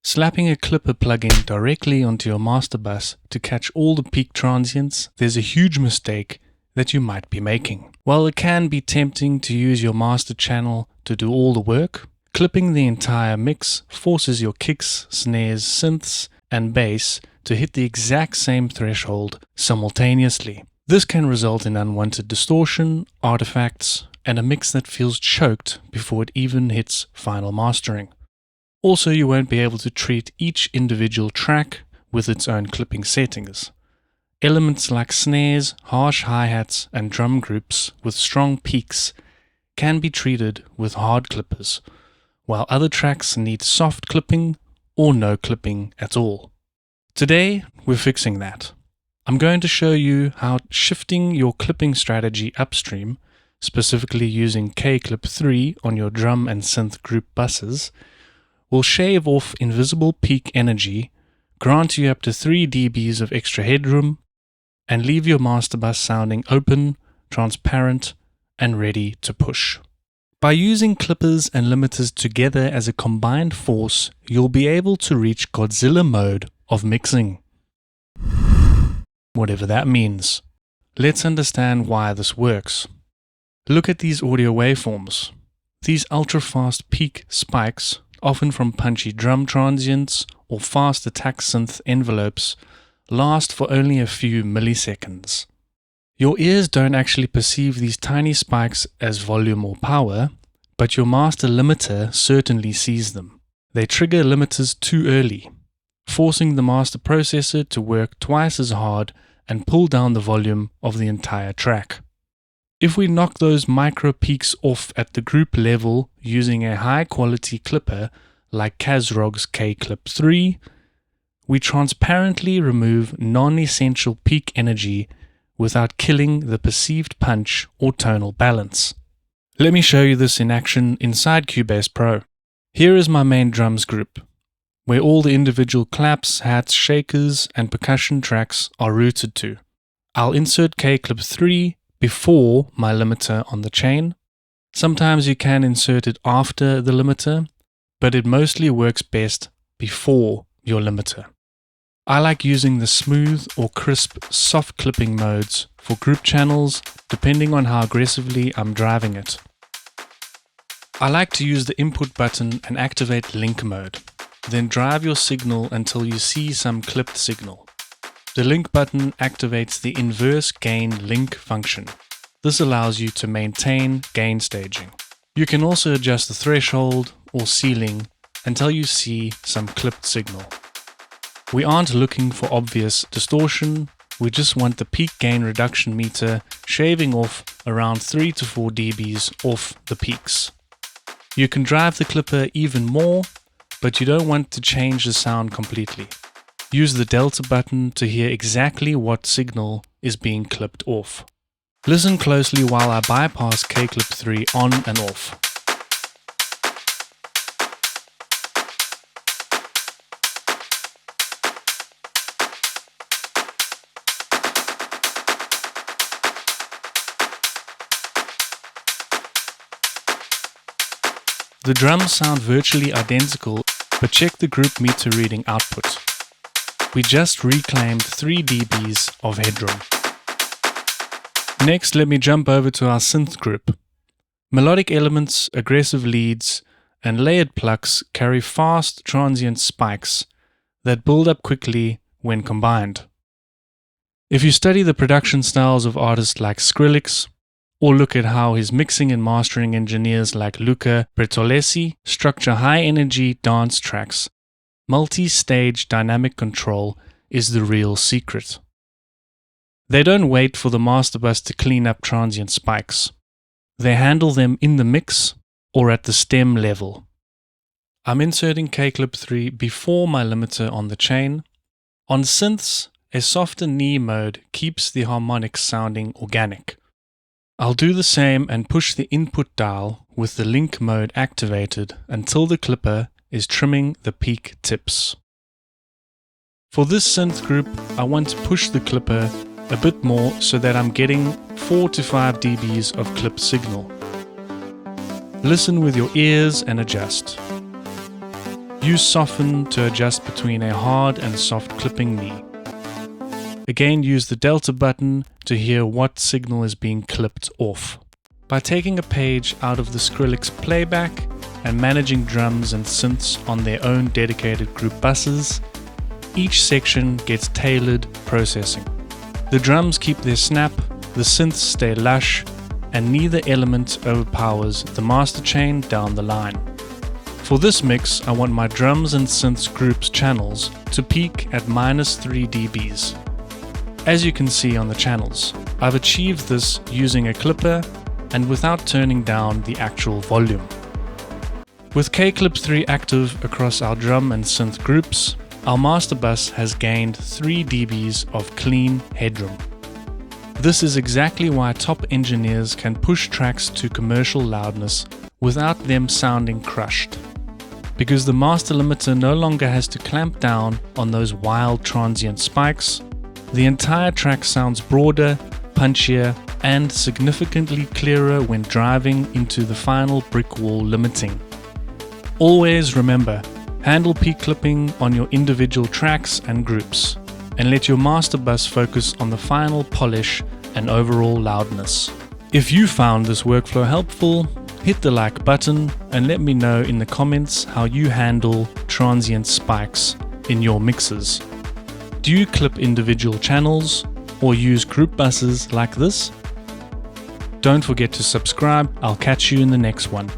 Slapping a clipper plugin directly onto your master bus to catch all the peak transients, there's a huge mistake that you might be making. While it can be tempting to use your master channel to do all the work, clipping the entire mix forces your kicks, snares, synths, and bass to hit the exact same threshold simultaneously. This can result in unwanted distortion, artifacts, and a mix that feels choked before it even hits final mastering. Also, you won't be able to treat each individual track with its own clipping settings. Elements like snares, harsh hi-hats, and drum groups with strong peaks can be treated with hard clippers, while other tracks need soft clipping or no clipping at all. Today, we're fixing that. I'm going to show you how shifting your clipping strategy upstream, specifically using K-Clip 3 on your drum and synth group buses, will shave off invisible peak energy, grant you up to 3 dBs of extra headroom, and leave your master bus sounding open, transparent, and ready to push. By using clippers and limiters together as a combined force, you'll be able to reach Godzilla mode of mixing. Whatever that means. Let's understand why this works. Look at these audio waveforms. These ultra-fast peak spikes, often from punchy drum transients or fast attack synth envelopes, last for only a few milliseconds. Your ears don't actually perceive these tiny spikes as volume or power, but your master limiter certainly sees them. They trigger limiters too early, forcing the master processor to work twice as hard and pull down the volume of the entire track. If we knock those micro peaks off at the group level using a high quality clipper like Kazrog's K-Clip 3, we transparently remove non-essential peak energy without killing the perceived punch or tonal balance. Let me show you this in action inside Cubase Pro. Here is my main drums group, where all the individual claps, hats, shakers, and percussion tracks are routed to. I'll insert K-Clip 3 before my limiter on the chain. Sometimes you can insert it after the limiter, but it mostly works best before your limiter. I like using the smooth or crisp soft clipping modes for group channels depending on how aggressively I'm driving it. I like to use the input button and activate link mode, then drive your signal until you see some clipped signal. The link button activates the inverse gain link function. This allows you to maintain gain staging. You can also adjust the threshold or ceiling until you see some clipped signal. We aren't looking for obvious distortion, we just want the peak gain reduction meter shaving off around 3 to 4 dBs off the peaks. You can drive the clipper even more, but you don't want to change the sound completely. Use the delta button to hear exactly what signal is being clipped off. Listen closely while I bypass K-Clip 3 on and off. The drums sound virtually identical, but check the group meter reading output. We just reclaimed 3 dBs of headroom. Next, let me jump over to our synth group. Melodic elements, aggressive leads, and layered plucks carry fast transient spikes that build up quickly when combined. If you study the production styles of artists like Skrillex, or look at how his mixing and mastering engineers like Luca Bertolesi structure high-energy dance tracks, multi-stage dynamic control is the real secret. They don't wait for the master bus to clean up transient spikes. They handle them in the mix or at the stem level. I'm inserting K-Clip 3 before my limiter on the chain. On synths, a softer knee mode keeps the harmonics sounding organic. I'll do the same and push the input dial with the link mode activated until the clipper is trimming the peak tips. For this synth group, I want to push the clipper a bit more so that I'm getting 4 to 5 dBs of clip signal. Listen with your ears and adjust. Use soften to adjust between a hard and soft clipping knee. Again, use the delta button to hear what signal is being clipped off. By taking a page out of the Skrillex playback and managing drums and synths on their own dedicated group buses, each section gets tailored processing. The drums keep their snap, the synths stay lush, and neither element overpowers the master chain down the line. For this mix, I want my drums and synths groups channels to peak at -3 dBs. As you can see on the channels, I've achieved this using a clipper and without turning down the actual volume. With K-Clip 3 active across our drum and synth groups, our master bus has gained 3 dBs of clean headroom. This is exactly why top engineers can push tracks to commercial loudness without them sounding crushed. Because the master limiter no longer has to clamp down on those wild transient spikes, the entire track sounds broader, punchier, and significantly clearer when driving into the final brick wall limiting. Always remember, handle peak clipping on your individual tracks and groups, and let your master bus focus on the final polish and overall loudness. If you found this workflow helpful, hit the like button and let me know in the comments how you handle transient spikes in your mixes. Do you clip individual channels or use group buses like this? Don't forget to subscribe. I'll catch you in the next one.